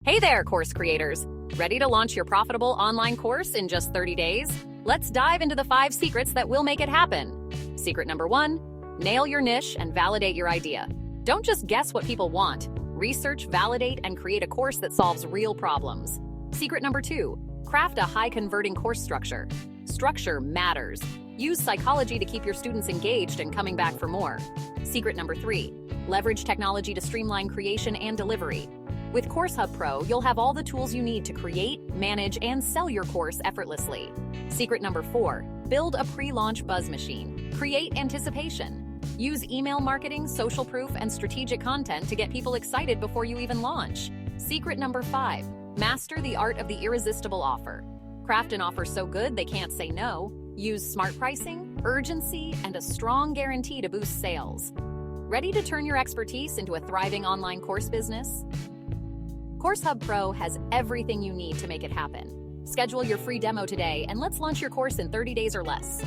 Hey there, course creators! Ready to launch your profitable online course in just 30 days? Let's dive into the 5 secrets that will make it happen. Secret number 1, nail your niche and validate your idea. Don't just guess what people want. Research, validate, and create a course that solves real problems. Secret number 2, craft a high-converting course structure. Structure matters. Use psychology to keep your students engaged and coming back for more. Secret number 3, leverage technology to streamline creation and delivery. With CourseHub Pro, you'll have all the tools you need to create, manage, and sell your course effortlessly. Secret number 4, build a pre-launch buzz machine. Create anticipation. Use email marketing, social proof, and strategic content to get people excited before you even launch. Secret number 5, master the art of the irresistible offer. Craft an offer so good they can't say no. Use smart pricing, urgency, and a strong guarantee to boost sales. Ready to turn your expertise into a thriving online course business? CourseHub Pro has everything you need to make it happen. Schedule your free demo today and let's launch your course in 30 days or less.